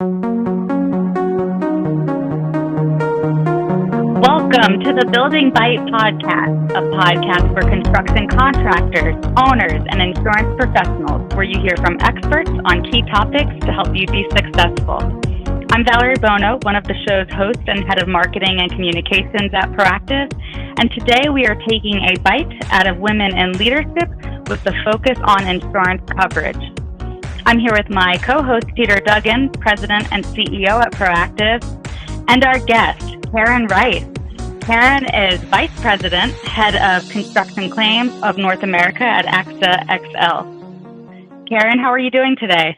Welcome to the Building Bite Podcast, a podcast for construction contractors, owners, and insurance professionals, where you hear from experts on key topics to help you be successful. I'm Valerie Bono, one of the show's hosts and head of marketing and communications at Proactive, and today we are taking a bite out of women in leadership with the focus on insurance coverage. I'm here with my co-host, Peter Duggan, President and CEO at Proactive, and our guest, Karen Rice. Karen is Vice President, Head of Construction Claims of North America at AXA XL. Karen, how are you doing today?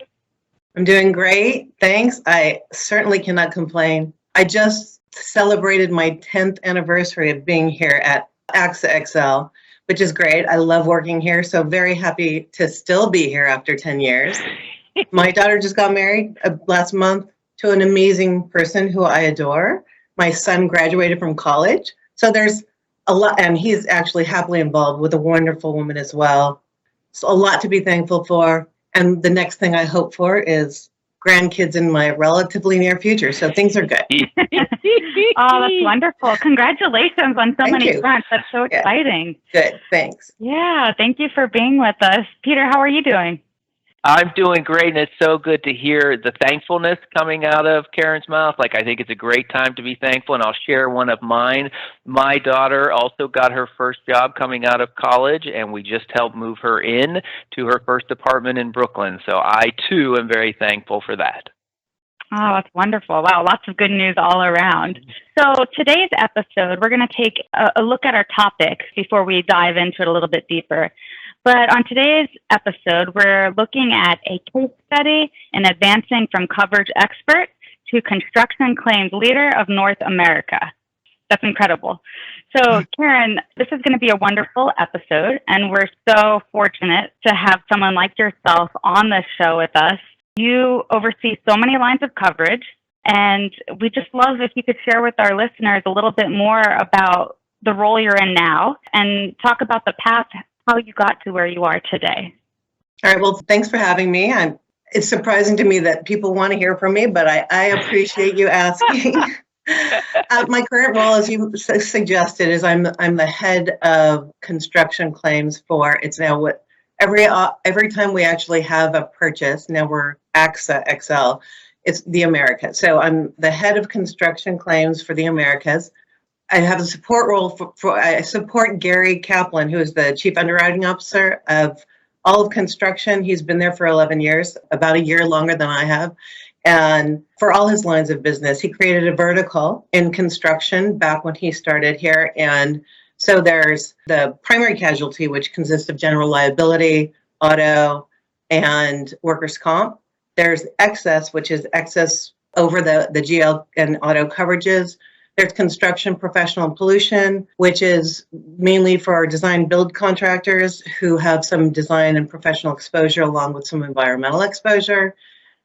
I'm doing great, thanks. I certainly cannot complain. I just celebrated my 10th anniversary of being here at AXA XL, which is great. I love working here, so very happy to still be here after 10 years. My daughter just got married last month to an amazing person who I adore. My son graduated from college, so there's a lot, and he's actually happily involved with a wonderful woman as well. So a lot to be thankful for, and the next thing I hope for is grandkids in my relatively near future, so things are good. Oh, that's wonderful. Congratulations on so many fronts. That's so exciting. Good, thanks. Yeah, thank you for being with us. Peter, how are you doing? I'm doing great, and it's so good to hear the thankfulness coming out of Karen's mouth. I think it's a great time to be thankful, and I'll share one of mine. My daughter also got her first job coming out of college, and we just helped move her in to her first apartment in Brooklyn. So I, too, am very thankful for that. Oh, that's wonderful. Wow, lots of good news all around. So today's episode, we're going to take a look at our topic before we dive into it a little bit deeper. But on today's episode, we're looking at a case study in advancing from coverage expert to construction claims leader of North America. That's incredible. So, Karen, this is going to be a wonderful episode, and we're so fortunate to have someone like yourself on this show with us. You oversee so many lines of coverage, and we just love if you could share with our listeners a little bit more about the role you're in now and talk about the path, how you got to where you are today. All right, well, thanks for having me. It's surprising to me that people want to hear from me, but I appreciate you asking. My current role, as you suggested, is I'm the head of construction claims for, it's now what, every time we actually have a purchase, now we're AXA XL, it's the Americas. So I'm the head of construction claims for the Americas. I have a support role I support Gary Kaplan, who is the Chief Underwriting Officer of all of construction. He's been there for 11 years, about a year longer than I have. And for all his lines of business, he created a vertical in construction back when he started here. And so there's the primary casualty, which consists of general liability, auto, and workers' comp. There's excess, which is excess over the GL and auto coverages. There's construction, professional, and pollution, which is mainly for our design build contractors who have some design and professional exposure along with some environmental exposure.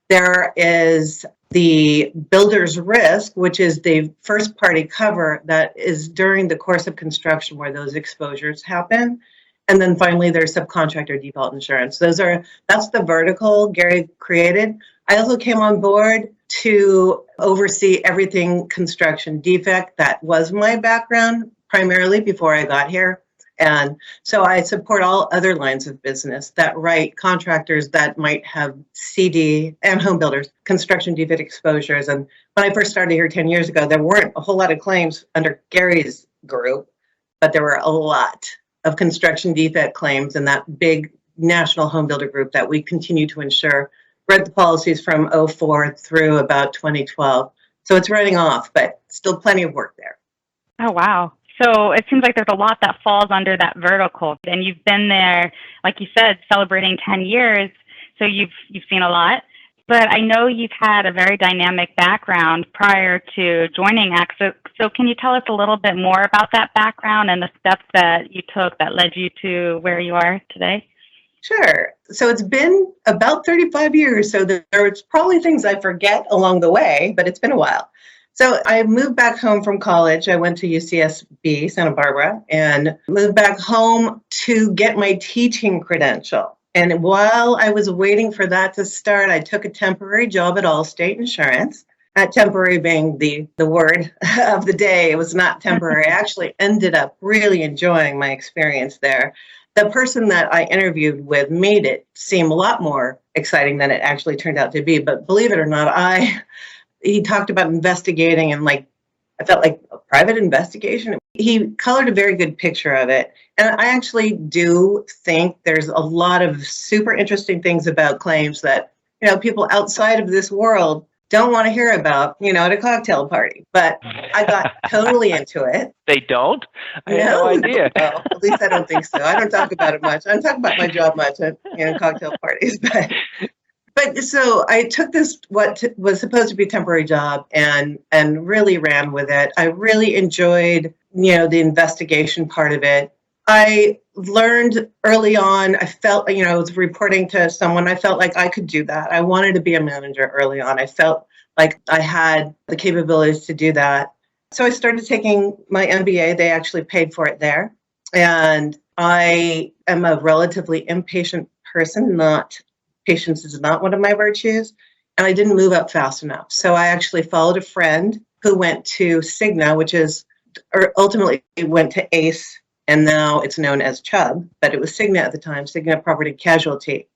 There is the builder's risk, which is the first party cover that is during the course of construction where those exposures happen. And then finally, there's subcontractor default insurance. That's the vertical Gary created. I also came on board to oversee everything construction defect. That was my background primarily before I got here. And so I support all other lines of business that write contractors that might have CD and home builders, construction defect exposures. And when I first started here 10 years ago, there weren't a whole lot of claims under Gary's group, but there were a lot of construction defect claims in that big national home builder group that we continue to insure. Read the policies from 2004 through about 2012. So it's running off, but still plenty of work there. Oh, wow. So it seems like there's a lot that falls under that vertical. And you've been there, like you said, celebrating 10 years. So you've seen a lot. But I know you've had a very dynamic background prior to joining AXA. So can you tell us a little bit more about that background and the steps that you took that led you to where you are today? Sure. So it's been about 35 years. So there's probably things I forget along the way, but it's been a while. So I moved back home from college. I went to UCSB, Santa Barbara, and moved back home to get my teaching credential. And while I was waiting for that to start, I took a temporary job at Allstate Insurance. That temporary being the word of the day. It was not temporary. I actually ended up really enjoying my experience there. The person that I interviewed with made it seem a lot more exciting than it actually turned out to be. But believe it or not, he talked about investigating and I felt like a private investigation. He colored a very good picture of it. And I actually do think there's a lot of super interesting things about claims that, people outside of this world don't want to hear about, at a cocktail party. But I got totally into it. They don't? I had no idea. No, at least I don't think so. I don't talk about it much. I don't talk about my job much at cocktail parties. But so I took this, what was supposed to be a temporary job, and really ran with it. I really enjoyed, the investigation part of it. I learned early on, I felt, I was reporting to someone, I felt like I could do that. I wanted to be a manager early on. I felt like I had the capabilities to do that. So I started taking my MBA. They actually paid for it there. And I am a relatively impatient person, patience is not one of my virtues, and I didn't move up fast enough. So I actually followed a friend who went to Cigna, or ultimately went to ACE, and now it's known as Chubb, but it was Cigna at the time, Cigna Property Casualty.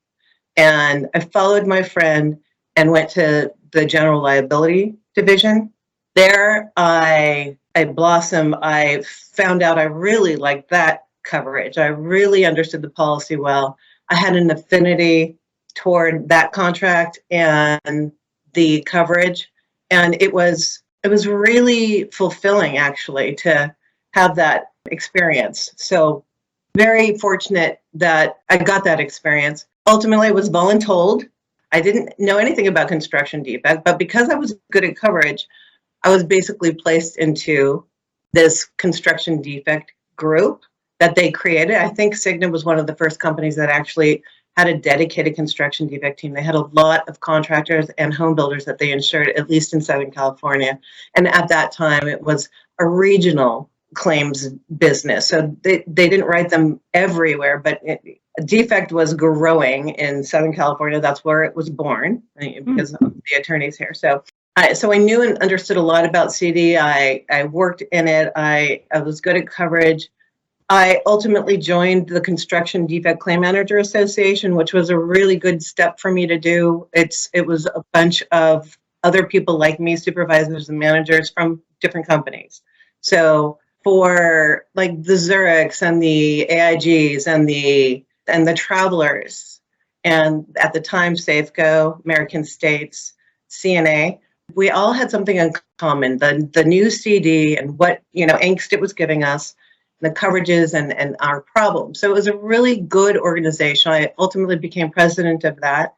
And I followed my friend and went to the general liability division. There I blossomed. I found out I really liked that coverage. I really understood the policy well. I had an affinity toward that contract and the coverage. And it was really fulfilling, actually, to have that experience. So very fortunate that I got that experience. Ultimately, I was voluntold. I didn't know anything about construction defect, but because I was good at coverage, I was basically placed into this construction defect group that they created. I think Cigna was one of the first companies that actually had a dedicated construction defect team. They had a lot of contractors and home builders that they insured, at least in Southern California. And at that time, it was a regional claims business. So they didn't write them everywhere, but defect was growing in Southern California. That's where it was born because of the attorneys here. So I knew and understood a lot about CD. I worked in it. I was good at coverage. I ultimately joined the Construction Defect Claim Manager Association, which was a really good step for me to do. It was a bunch of other people like me, supervisors and managers from different companies. So for like the Zurichs and the AIGs and the Travelers, and at the time Safeco, American States, CNA, we all had something in common: the new CD and what angst it was giving us, the coverages and our problems. So it was a really good organization. I ultimately became president of that.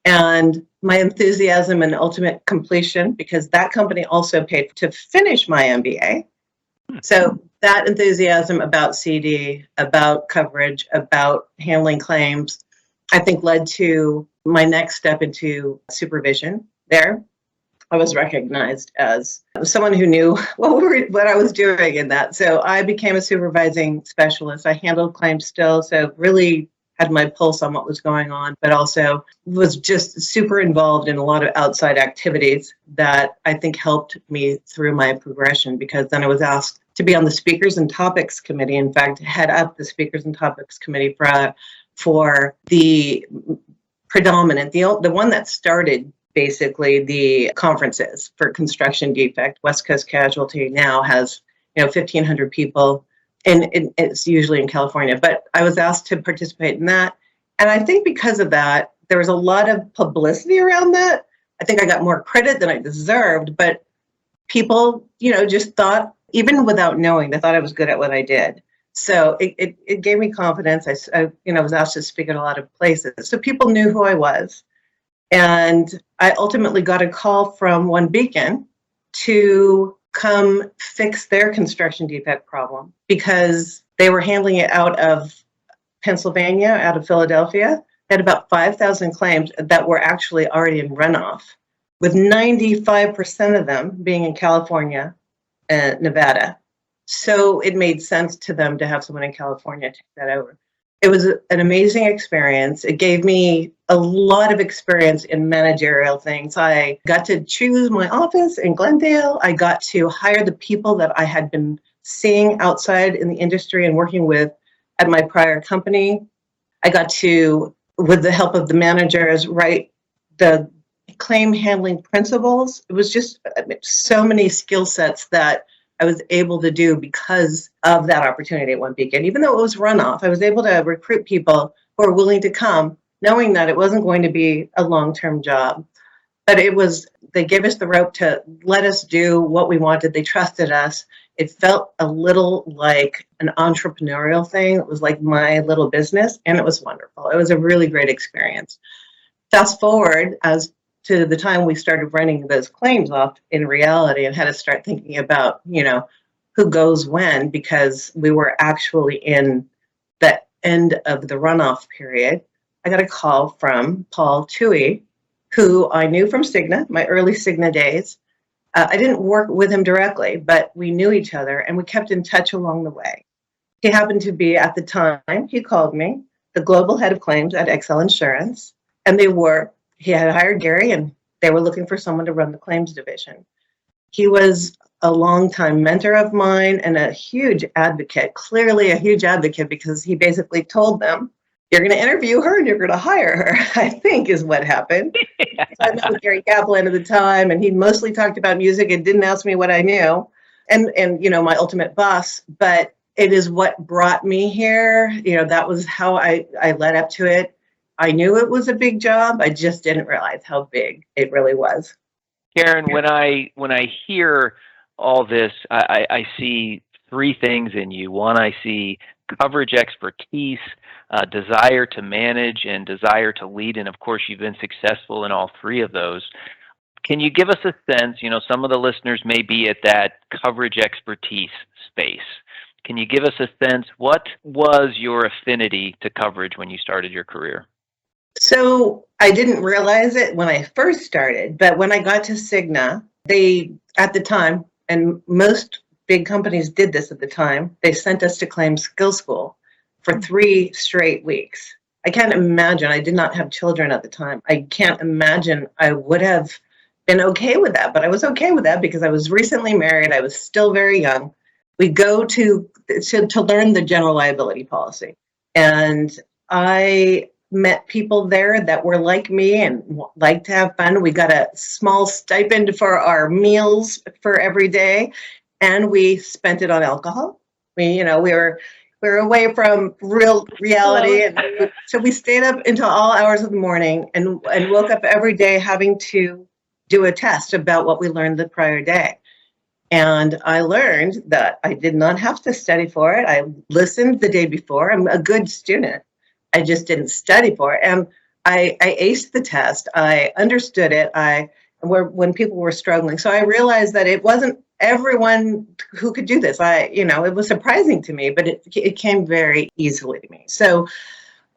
And my enthusiasm and ultimate completion, because that company also paid to finish my MBA. So that enthusiasm about CD, about coverage, about handling claims, I think led to my next step into supervision there. I was recognized as someone who knew what I was doing in that. So I became a supervising specialist. I handled claims still, so really had my pulse on what was going on, but also was just super involved in a lot of outside activities that I think helped me through my progression, because then I was asked to be on the Speakers and Topics Committee. In fact, head up the Speakers and Topics Committee for the predominant, the one that started basically the conferences for construction defect. West Coast Casualty now has 1,500 people, and it's usually in California. But I was asked to participate in that, and I think because of that, there was a lot of publicity around that. I think I got more credit than I deserved, but people, just thought, even without knowing, they thought I was good at what I did. So it gave me confidence. I was asked to speak at a lot of places, so people knew who I was. And I ultimately got a call from One Beacon to come fix their construction defect problem, because they were handling it out of Pennsylvania, out of Philadelphia. They had about 5,000 claims that were actually already in runoff, with 95% of them being in California and Nevada. So it made sense to them to have someone in California take that over. It was an amazing experience. It gave me a lot of experience in managerial things. I got to choose my office in Glendale. I got to hire the people that I had been seeing outside in the industry and working with at my prior company. I got to, with the help of the managers, write the claim handling principles. It was just so many skill sets that I was able to do because of that opportunity at One Beacon. Even though it was runoff, I was able to recruit people who were willing to come, knowing that it wasn't going to be a long-term job. But they gave us the rope to let us do what we wanted. They trusted us. It felt a little like an entrepreneurial thing. It was like my little business, and it was wonderful. It was a really great experience. Fast forward as to the time we started running those claims off in reality and had to start thinking about, who goes when, because we were actually in the end of the runoff period. I got a call from Paul Toohey, who I knew from Cigna, my early Cigna days. I didn't work with him directly, but we knew each other and we kept in touch along the way. He happened to be, at the time, he called me, the global head of claims at XL Insurance, and he had hired Gary, and they were looking for someone to run the claims division. He was a longtime mentor of mine and a huge advocate, clearly a huge advocate, because he basically told them, you're going to interview her and you're going to hire her, I think is what happened. So I met with Gary Kaplan at the time, and he mostly talked about music and didn't ask me what I knew, and my ultimate boss, but it is what brought me here. That was how I led up to it. I knew it was a big job. I just didn't realize how big it really was. Karen, when I hear all this, I see three things in you. One, I see coverage expertise, desire to manage, and desire to lead. And of course, you've been successful in all three of those. Can you give us a sense, some of the listeners may be at that coverage expertise space. Can you give us a sense, what was your affinity to coverage when you started your career? So I didn't realize it when I first started, but when I got to Cigna, they, at the time, and most big companies did this at the time, they sent us to claims skill school for 3 straight weeks. I can't imagine, I did not have children at the time. I can't imagine I would have been okay with that, but I was okay with that because I was recently married. I was still very young. We go to learn the general liability policy. And I met people there that were like me and liked to have fun. We got a small stipend for our meals for every day, and we spent it on alcohol. We were away from real reality, and so we stayed up until all hours of the morning and woke up every day having to do a test about what we learned the prior day. And I learned that I did not have to study for it. I listened the day before. I'm a good student. I just didn't study for it. And I aced the test. I understood it. When people were struggling. So I realized that it wasn't everyone who could do this. It was surprising to me, but it came very easily to me. So,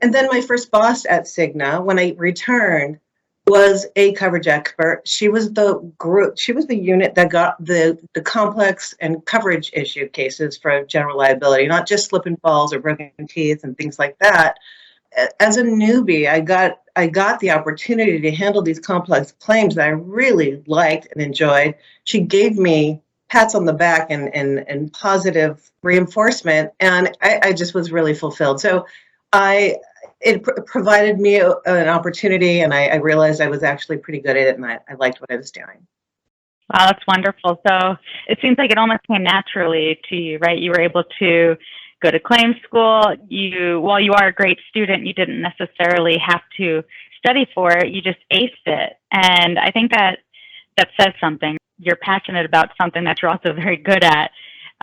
and then my first boss at Cigna, when I returned, was a coverage expert. She was the unit that got the complex and coverage issue cases for general liability, not just slip and falls or broken teeth and things like that. As a newbie, I got the opportunity to handle these complex claims that I really liked and enjoyed. She gave me pats on the back and positive reinforcement, and I just was really fulfilled. So it provided me an opportunity, and I realized I was actually pretty good at it, and I liked what I was doing. Wow, that's wonderful. So it seems like it almost came naturally to you, right? You were able to go to claims school. While you are a great student, you didn't necessarily have to study for it. You just aced it. And I think that says something. You're passionate about something that you're also very good at,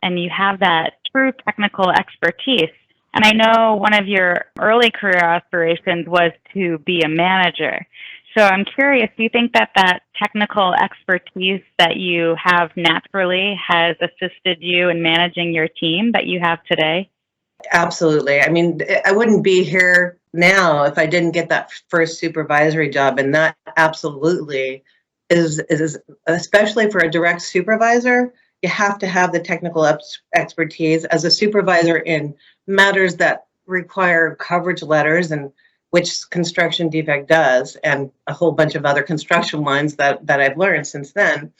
and you have that true technical expertise. And I know one of your early career aspirations was to be a manager. So I'm curious, do you think that technical expertise that you have naturally has assisted you in managing your team that you have today? Absolutely. I mean, I wouldn't be here now if I didn't get that first supervisory job. And that absolutely is especially for a direct supervisor, you have to have the technical expertise as a supervisor in matters that require coverage letters, and which construction defect does, and a whole bunch of other construction lines that I've learned since then,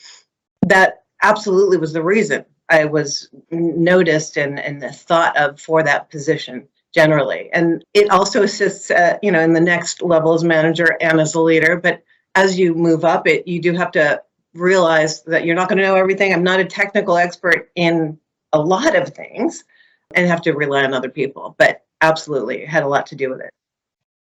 that absolutely was the reason I was noticed and thought of for that position generally. And it also assists, in the next level as manager and as a leader. But as you move up it, you do have to realize that you're not going to know everything. I'm not a technical expert in a lot of things and have to rely on other people. But absolutely, it had a lot to do with it.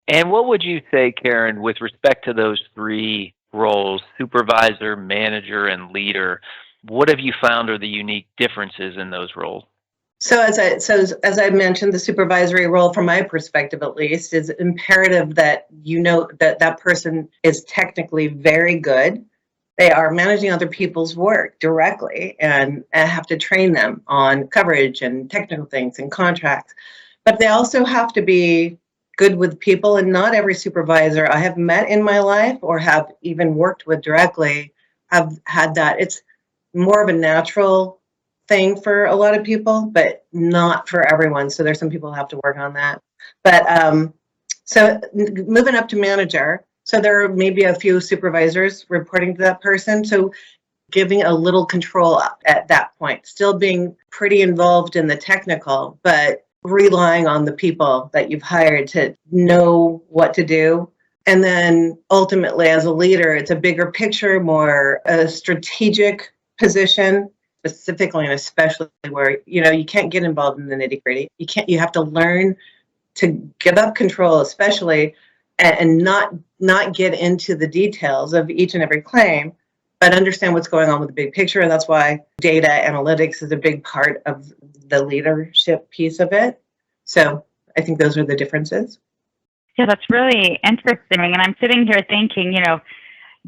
And what would you say, Karen, with respect to those three roles, supervisor, manager, and leader? What have you found are the unique differences in those roles? So as I mentioned, the supervisory role, from my perspective at least, is imperative that you know that person is technically very good. They are managing other people's work directly, and I have to train them on coverage and technical things and contracts. But they also have to be good with people, and not every supervisor I have met in my life or have even worked with directly have had that. It's more of a natural thing for a lot of people, but not for everyone. So there's some people who have to work on that. But so moving up to manager, so there are maybe a few supervisors reporting to that person. So giving a little control at that point, still being pretty involved in the technical, but relying on the people that you've hired to know what to do. And then ultimately, as a leader, it's a bigger picture, more a strategic position, specifically and especially where, you can't get involved in the nitty-gritty. You have to learn to give up control, especially, and not get into the details of each and every claim, but understand what's going on with the big picture. And that's why data analytics is a big part of the leadership piece of it. So I think those are the differences. Yeah, that's really interesting. And I'm sitting here thinking,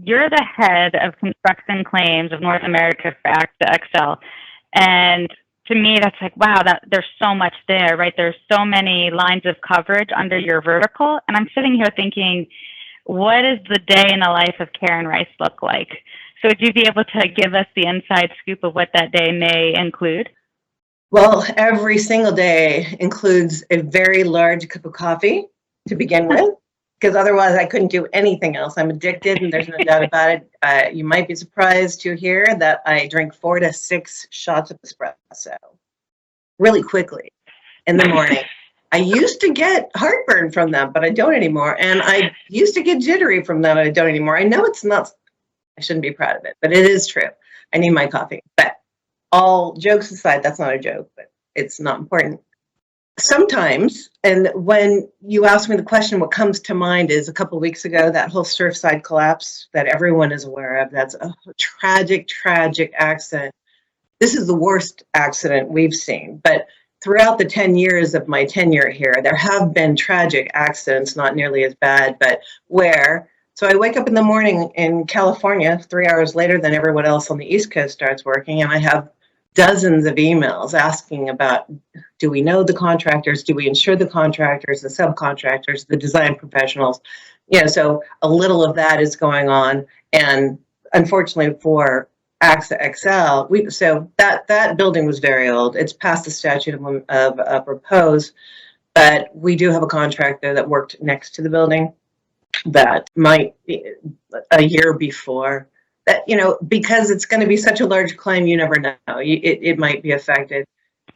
you're the head of construction claims of North America for AXA XL. And to me, that's like, wow, there's so much there, right? There's so many lines of coverage under your vertical. And I'm sitting here thinking, what does the day in the life of Karen Rice look like? So would you be able to give us the inside scoop of what that day may include? Well, every single day includes a very large cup of coffee to begin with, because otherwise I couldn't do anything else. I'm addicted, and there's no doubt about it. You might be surprised to hear that I drink 4 to 6 shots of espresso really quickly in the morning. I used to get heartburn from them, but I don't anymore. And I used to get jittery from them, but I don't anymore. I know it's not, I shouldn't be proud of it, but it is true. I need my coffee. But all jokes aside, that's not a joke, but it's not important. Sometimes, and when you ask me the question, what comes to mind is a couple of weeks ago, that whole Surfside collapse that everyone is aware of. That's a tragic, tragic accident. This is the worst accident we've seen. But throughout the 10 years of my tenure here, there have been tragic accidents, not nearly as bad, but where. So I wake up in the morning in California, 3 hours later than everyone else on the East Coast starts working, and I have dozens of emails asking about, do we know the contractors? Do we insure the contractors, the subcontractors, the design professionals? So a little of that is going on. And unfortunately for AXA XL, so that building was very old. It's past the statute of repose, but we do have a contractor that worked next to the building that might be a year before. That, because it's going to be such a large claim, you never know. It might be affected.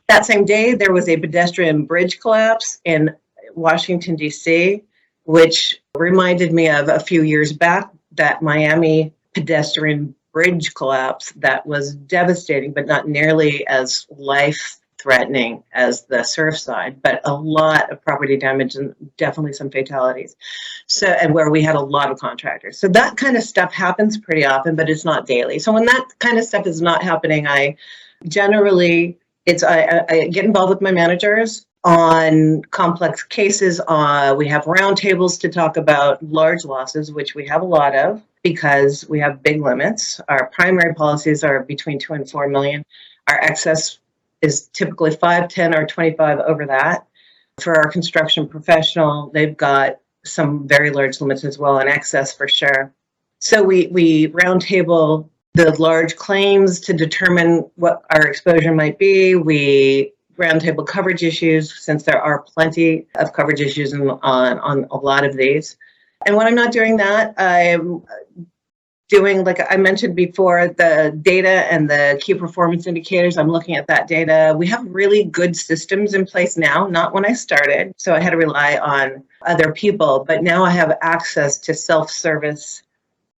That same day, there was a pedestrian bridge collapse in Washington, D.C., which reminded me of a few years back, that Miami pedestrian bridge collapse that was devastating, but not nearly as life-threatening as the Surfside, but a lot of property damage and definitely some fatalities. So, and where we had a lot of contractors. So that kind of stuff happens pretty often, but it's not daily. So when that kind of stuff is not happening, I generally, I get involved with my managers on complex cases. We have roundtables to talk about large losses, which we have a lot of because we have big limits. Our primary policies are between 2 and 4 million. Our excess is typically 5, 10, or 25 over that. For our construction professional, they've got some very large limits as well, in excess for sure. So we roundtable the large claims to determine what our exposure might be. We roundtable coverage issues, since there are plenty of coverage issues on a lot of these. And when I'm not doing that, I'm doing, like I mentioned before, the data and the key performance indicators. I'm looking at that data. We have really good systems in place now, not when I started. So I had to rely on other people, but now I have access to self-service,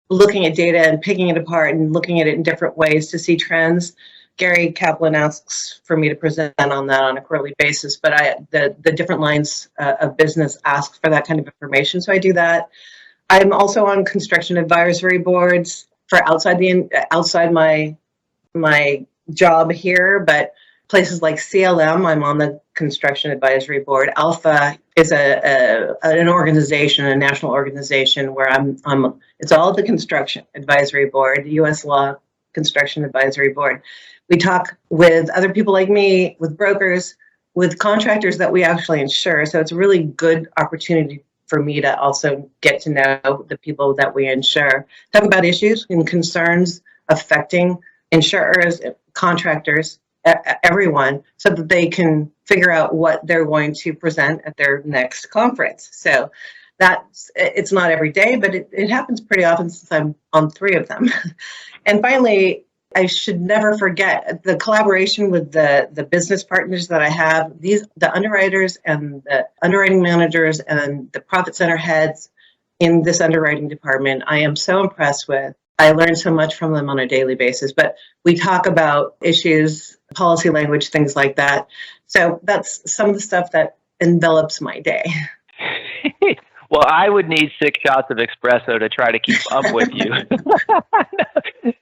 looking at data and picking it apart and looking at it in different ways to see trends. Gary Kaplan asks for me to present on that on a quarterly basis, but the different lines of business ask for that kind of information. So I do that. I'm also on construction advisory boards for outside my job here, but places like CLM, I'm on the construction advisory board. Alpha is an organization, a national organization where it's all the construction advisory board, U.S. Law Construction Advisory Board. We talk with other people like me, with brokers, with contractors that we actually insure. So it's a really good opportunity for me to also get to know the people that we insure, talk about issues and concerns affecting insurers, contractors, everyone, so that they can figure out what they're going to present at their next conference. So it's not every day, but it happens pretty often since I'm on 3 of them. And finally, I should never forget the collaboration with the business partners that I have, the underwriters and the underwriting managers and the profit center heads in this underwriting department. I am so impressed with. I learn so much from them on a daily basis, but we talk about issues, policy language, things like that. So that's some of the stuff that envelops my day. Well, I would need 6 shots of espresso to try to keep up with you.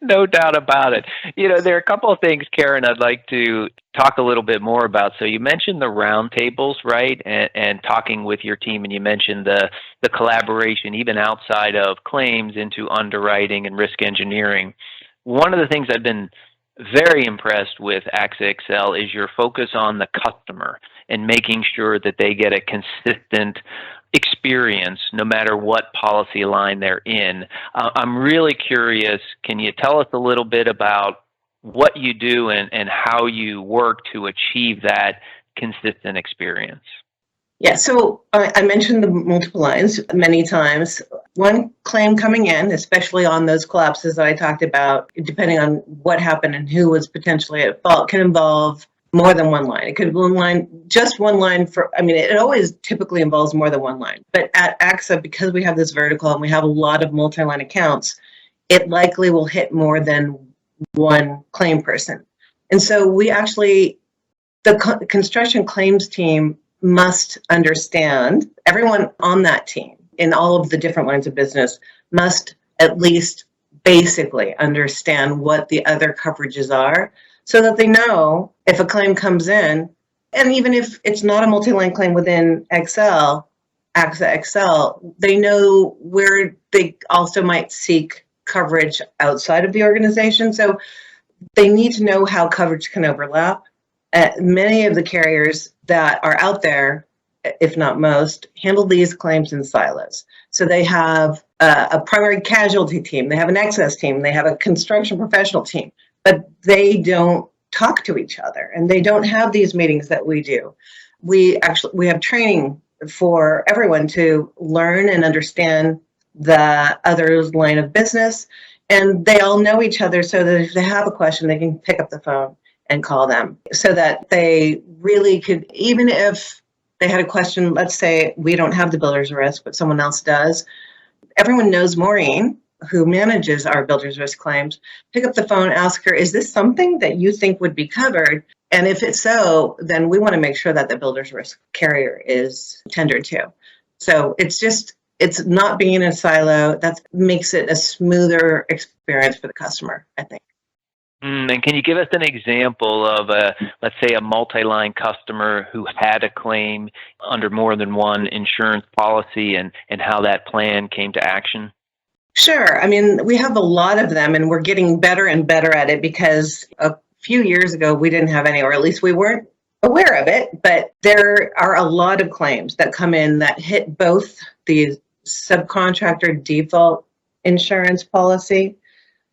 No doubt about it. There are a couple of things, Karen, I'd like to talk a little bit more about. So you mentioned the roundtables, right? And talking with your team, and you mentioned the collaboration, even outside of claims, into underwriting and risk engineering. One of the things I've been very impressed with AXA XL is your focus on the customer and making sure that they get a consistent experience no matter what policy line they're in. I'm really curious, can you tell us a little bit about what you do and how you work to achieve that consistent experience? Yeah, so I mentioned the multiple lines many times. One claim coming in, especially on those collapses that I talked about, depending on what happened and who was potentially at fault, can involve more than one line. It could be just one line it always typically involves more than one line. But at AXA, because we have this vertical and we have a lot of multi-line accounts, it likely will hit more than one claim person. And so the construction claims team must understand, everyone on that team in all of the different lines of business must at least basically understand what the other coverages are, so that they know if a claim comes in, and even if it's not a multi-line claim within AXA XL, they know where they also might seek coverage outside of the organization. So they need to know how coverage can overlap. Many of the carriers that are out there, if not most, handle these claims in silos. So they have a primary casualty team, they have an excess team, they have a construction professional team, but they don't talk to each other and they don't have these meetings that we do. We have training for everyone to learn and understand the other's line of business, and they all know each other, so that if they have a question, they can pick up the phone and call them, so that they really could, even if they had a question, let's say we don't have the builder's risk, but someone else does, everyone knows Maureen, who manages our builder's risk claims. Pick up the phone, ask her, is this something that you think would be covered? And if it's so, then we want to make sure that the builder's risk carrier is tendered to. So it's not being in a silo. That makes it a smoother experience for the customer, I think. And can you give us an example of let's say a multi-line customer who had a claim under more than one insurance policy and how that plan came to action? Sure. We have a lot of them, and we're getting better and better at it, because a few years ago we didn't have any, or at least we weren't aware of it. But there are a lot of claims that come in that hit both the subcontractor default insurance policy,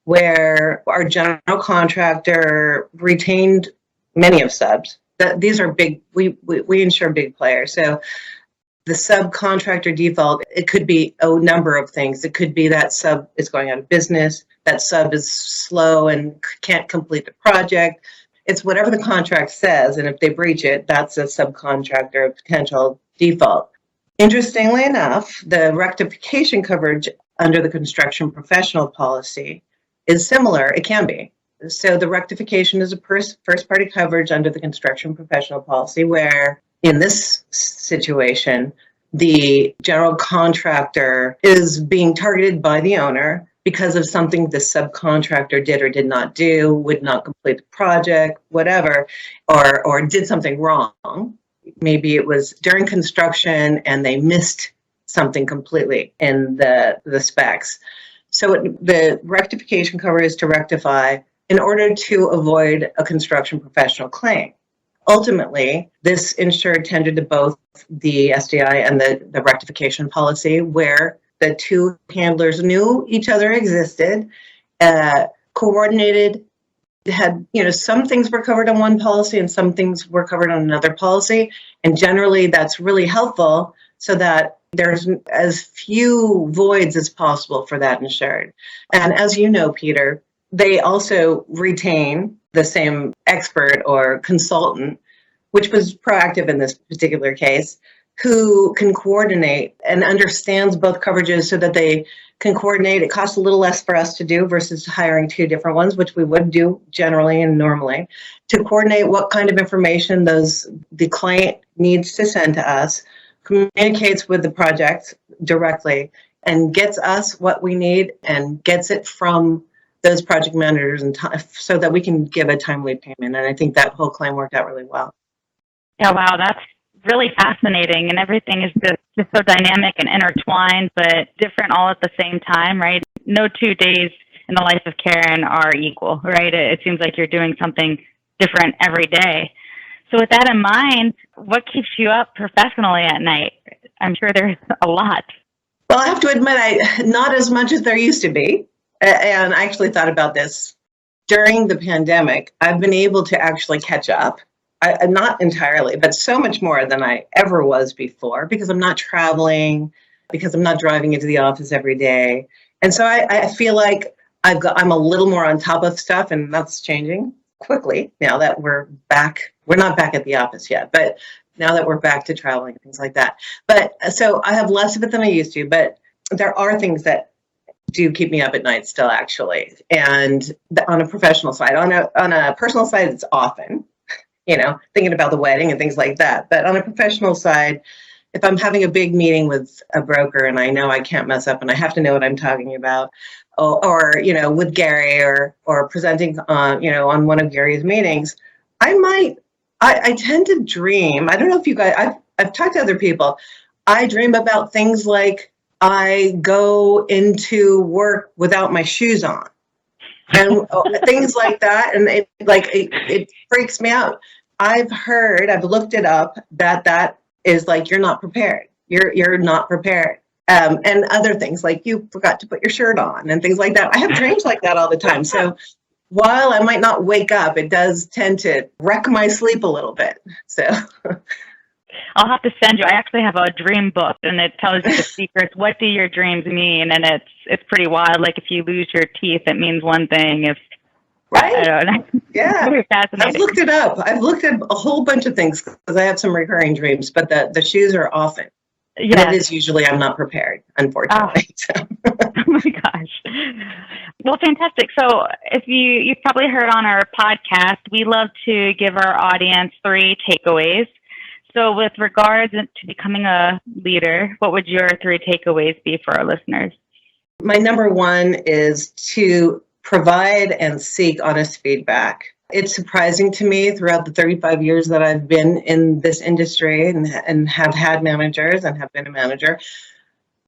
where our general contractor retained many of subs, these are big, we insure big players. So the subcontractor default, it could be a number of things. It could be that sub is going out of business, that sub is slow and can't complete the project. It's whatever the contract says, and if they breach it, that's a subcontractor potential default. Interestingly enough, the rectification coverage under the construction professional policy is similar. It can be. So the rectification is a first-party coverage under the construction professional policy, where in this situation, the general contractor is being targeted by the owner because of something the subcontractor did or did not do, would not complete the project, whatever, or did something wrong. Maybe it was during construction and they missed something completely in the specs. So the rectification cover is to rectify in order to avoid a construction professional claim. Ultimately, this insured tendered to both the SDI and the rectification policy, where the two handlers knew each other existed, coordinated, had, some things were covered on one policy and some things were covered on another policy. And generally that's really helpful so that there's as few voids as possible for that insured. And as you know, Peter, they also retain the same expert or consultant, which was proactive in this particular case, who can coordinate and understands both coverages so that they can coordinate. It costs a little less for us to do versus hiring two different ones, which we would do generally and normally, to coordinate what kind of information the client needs to send to us, communicates with the project directly, and gets us what we need and gets it from those project managers and so that we can give a timely payment. And I think that whole claim worked out really well. Yeah, wow, that's really fascinating, and everything is just so dynamic and intertwined, but different all at the same time, right? No 2 days in the life of Karen are equal, right? It seems like you're doing something different every day. So with that in mind, what keeps you up professionally at night? I'm sure there's a lot. Well, I have to admit, not as much as there used to be. And I actually thought about this during the pandemic. I've been able to actually catch up. Not entirely, but so much more than I ever was before, because I'm not traveling, because I'm not driving into the office every day. And so I feel like I'm a little more on top of stuff, and that's changing quickly now that we're back. We're not back at the office yet, but now that we're back to traveling, things like that. But so I have less of it than I used to, but there are things that do keep me up at night still, actually. And on a professional side, on a personal side, it's often, thinking about the wedding and things like that. But on a professional side, if I'm having a big meeting with a broker and I know I can't mess up and I have to know what I'm talking about, or with Gary or presenting on one of Gary's meetings, I tend to dream. I don't know if you guys, I've talked to other people. I dream about things like I go into work without my shoes on. And things like that, and it freaks me out. I've looked it up, that is like you're not prepared. You're not prepared. And other things like you forgot to put your shirt on and things like that. I have dreams like that all the time. So while I might not wake up, it does tend to wreck my sleep a little bit. So I'll have to send you. I actually have a dream book, and it tells you the secrets. What do your dreams mean? And it's pretty wild. Like if you lose your teeth, it means one thing. If right, I don't know. Yeah, Very fascinating. I've looked it up. I've looked at a whole bunch of things because I have some recurring dreams. But the shoes are often. Yeah, and it is usually I'm not prepared, unfortunately. Oh. Oh my gosh. Well, fantastic. So if you've probably heard on our podcast, we love to give our audience 3 takeaways. So with regards to becoming a leader, what would your 3 takeaways be for our listeners? My number 1 is to provide and seek honest feedback. It's surprising to me throughout the 35 years that I've been in this industry and have had managers and have been a manager,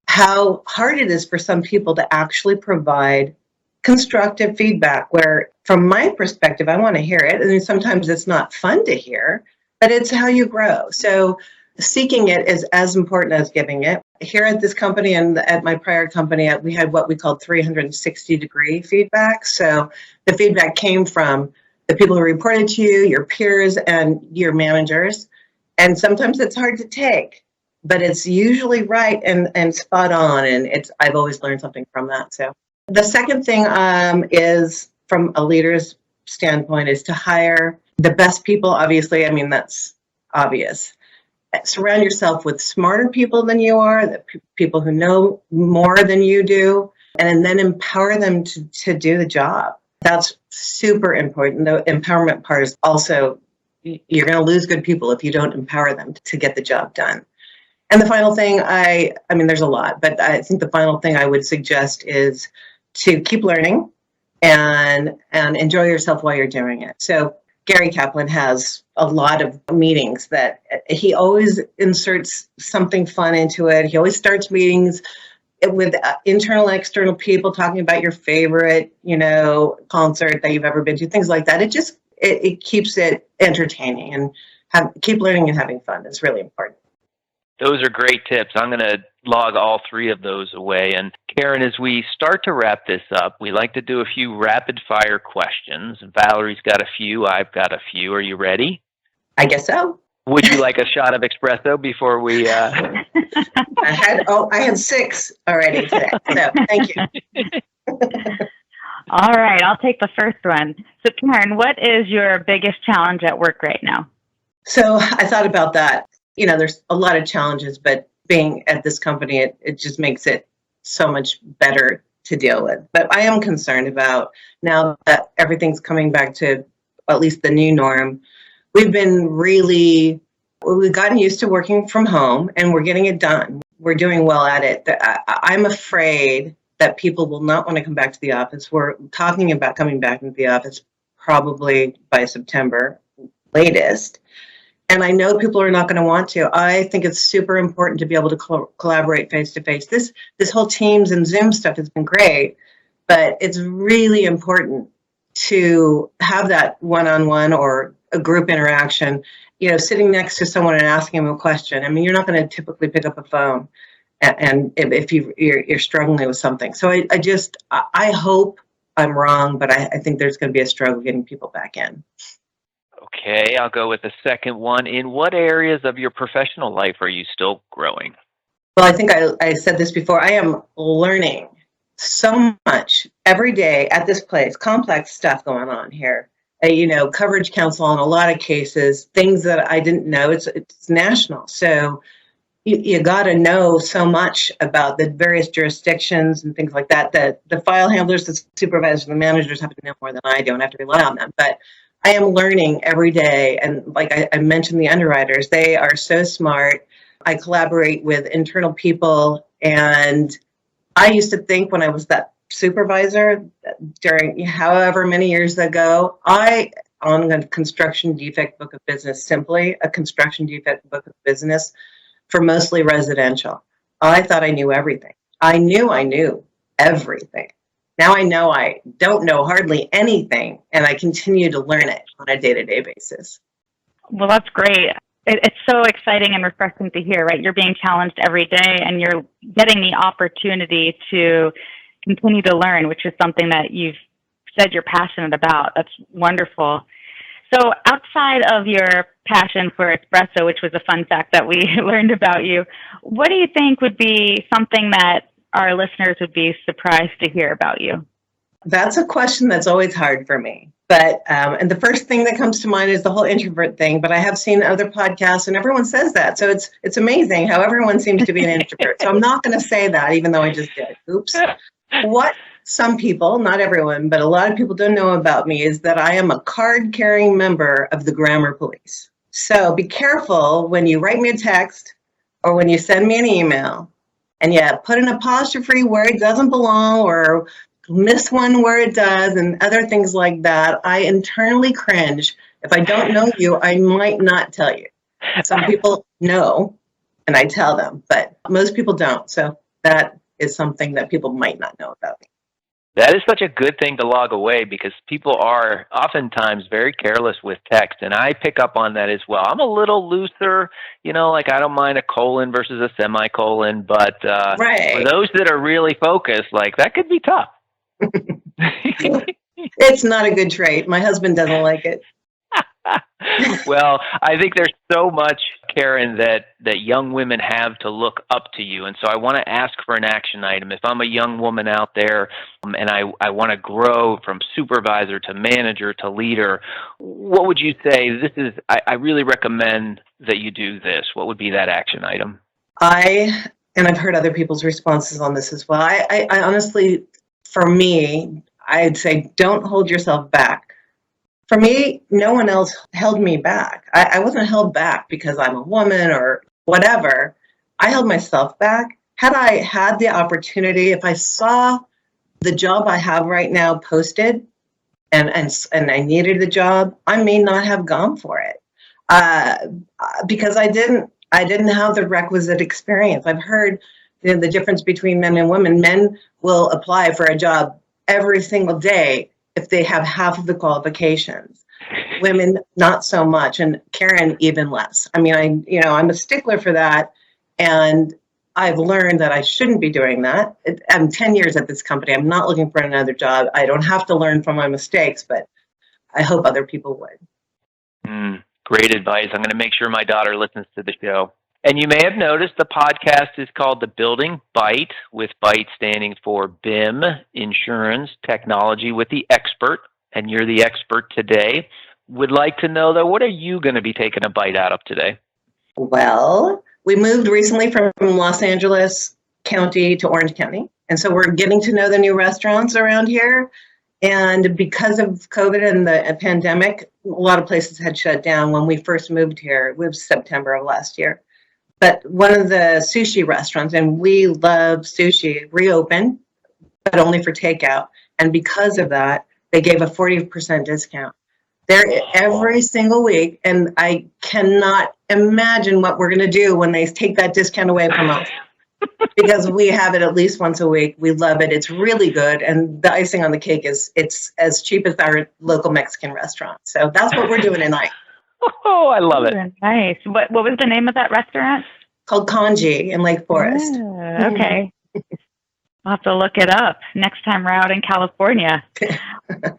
how hard it is for some people to actually provide constructive feedback where, from my perspective, I want to hear it. And sometimes it's not fun to hear, but it's how you grow. So seeking it is as important as giving it. Here at this company and at my prior company, we had what we called 360-degree feedback. So the feedback came from the people who reported to you, your peers, and your managers. And sometimes it's hard to take, but it's usually right and spot on. And I've always learned something from that. So the second thing is, from a leader's standpoint, is to hire the best people. Obviously, I mean, that's obvious. Surround yourself with smarter people than you are, people who know more than you do, and then empower them to do the job. That's super important. The empowerment part is also, you're going to lose good people if you don't empower them to get the job done. And the final thing, I mean, there's a lot, but I think the final thing I would suggest is to keep learning and enjoy yourself while you're doing it. So Gary Kaplan has a lot of meetings that he always inserts something fun into it. He always starts meetings with internal and external people talking about your favorite, concert that you've ever been to, things like that. It keeps it entertaining, and keep learning and having fun. It's really important. Those are great tips. I'm going to log all three of those away. And Karen, as we start to wrap this up, we like to do a few rapid fire questions. Valerie's got a few. I've got a few. Are you ready? I guess so. Would you like a shot of espresso before we... I had 6 already today. So thank you. All right, I'll take the first one. So Karen, what is your biggest challenge at work right now? So I thought about that. There's a lot of challenges, but being at this company, it just makes it so much better to deal with. But I am concerned about, now that everything's coming back to at least the new norm, we've gotten used to working from home, and we're getting it done. We're doing well at it. I'm afraid that people will not want to come back to the office. We're talking about coming back into the office probably by September latest. And I know people are not going to want to. I think it's super important to be able to collaborate face-to-face. This whole Teams and Zoom stuff has been great, but it's really important to have that one-on-one or a group interaction, sitting next to someone and asking them a question. I mean, you're not going to typically pick up a phone and if you're struggling with something. So I hope I'm wrong, but I think there's going to be a struggle getting people back in. Okay, I'll go with the second one. In what areas of your professional life are you still growing? Well, I think I said this before. I am learning so much every day at this place. Complex stuff going on here. Coverage counsel on a lot of cases, things that I didn't know. It's national. So you got to know so much about the various jurisdictions and things like that. The file handlers, the supervisors, the managers have to know more than I do, and I have to rely on them. But I am learning every day. And like I mentioned, the underwriters, they are so smart. I collaborate with internal people. And I used to think, when I was that supervisor during however many years ago, on a construction defect book of business, simply a construction defect book of business for mostly residential, I thought I knew everything. I knew everything. Now I know I don't know hardly anything, and I continue to learn it on a day-to-day basis. Well, that's great. It's so exciting and refreshing to hear, right? You're being challenged every day, and you're getting the opportunity to continue to learn, which is something that you've said you're passionate about. That's wonderful. So outside of your passion for espresso, which was a fun fact that we learned about you, what do you think would be something that our listeners would be surprised to hear about you? That's a question that's always hard for me. But and the first thing that comes to mind is the whole introvert thing. But I have seen other podcasts, and everyone says that. So it's amazing how everyone seems to be an introvert. So I'm not going to say that, even though I just did. Oops. What some people, not everyone, but a lot of people don't know about me is that I am a card-carrying member of the grammar police. So be careful when you write me a text or when you send me an email, and you put an apostrophe where it doesn't belong or miss one where it does and other things like that. I internally cringe. If I don't know you, I might not tell you. Some people know, and I tell them, but most people don't. So that is something that people might not know about me. That is such a good thing to log away, because people are oftentimes very careless with text, and I pick up on that as well. I'm a little looser, like I don't mind a colon versus a semicolon, but right. For those that are really focused, like that could be tough. It's not a good trait. My husband doesn't like it. Well, I think there's so much, Karen, that young women have to look up to you. And so I want to ask for an action item. If I'm a young woman out there and I want to grow from supervisor to manager to leader, what would you say? I really recommend that you do this. What would be that action item? And I've heard other people's responses on this as well. I honestly, for me, I'd say don't hold yourself back. For me, no one else held me back. I wasn't held back because I'm a woman or whatever. I held myself back. Had I had the opportunity, if I saw the job I have right now posted and I needed the job, I may not have gone for it because I didn't have the requisite experience. I've heard the difference between men and women. Men will apply for a job every single day if they have half of the qualifications. Women, not so much, and Karen, even less. I mean, I'm a stickler for that, and I've learned that I shouldn't be doing that. I'm 10 years at this company. I'm not looking for another job. I don't have to learn from my mistakes, but I hope other people would. Great advice. I'm going to make sure my daughter listens to the show. And you may have noticed the podcast is called The Building Bite, with BITE standing for BIM, Insurance Technology with the Expert. And you're the expert today. Would like to know, though, what are you going to be taking a bite out of today? Well, we moved recently from Los Angeles County to Orange County. And so we're getting to know the new restaurants around here. And because of COVID and the pandemic, a lot of places had shut down when we first moved here. It was September of last year. But one of the sushi restaurants, and we love sushi, reopened, but only for takeout. And because of that, they gave a 40% discount. They're every single week, and I cannot imagine what we're going to do when they take that discount away from us. Because we have it at least once a week. We love it. It's really good. And the icing on the cake is it's as cheap as our local Mexican restaurant. So that's what we're doing tonight. Oh, I love it. Nice. What was the name of that restaurant? Called Kanji in Lake Forest. Okay. I'll have to look it up next time we're out in California.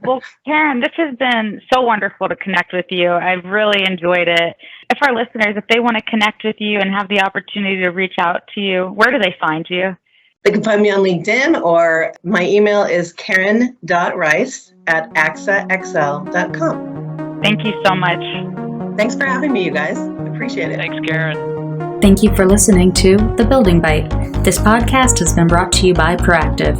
Well, Karen, this has been so wonderful to connect with you. I've really enjoyed it. If our listeners, if they want to connect with you and have the opportunity to reach out to you, where do they find you? They can find me on LinkedIn, or my email is karen.rice@axaxl.com. Thank you so much. Thanks for having me, you guys. Appreciate it. Thanks, Karen. Thank you for listening to The Building Bite. This podcast has been brought to you by Proactive.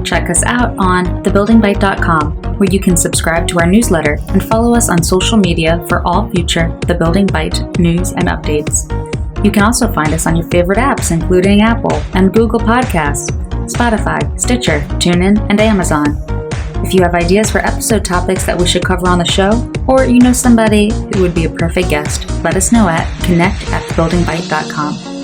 Check us out on thebuildingbite.com, where you can subscribe to our newsletter and follow us on social media for all future The Building Bite news and updates. You can also find us on your favorite apps, including Apple and Google Podcasts, Spotify, Stitcher, TuneIn, and Amazon. If you have ideas for episode topics that we should cover on the show, or you know somebody who would be a perfect guest, let us know at connect@thebuildingbite.com.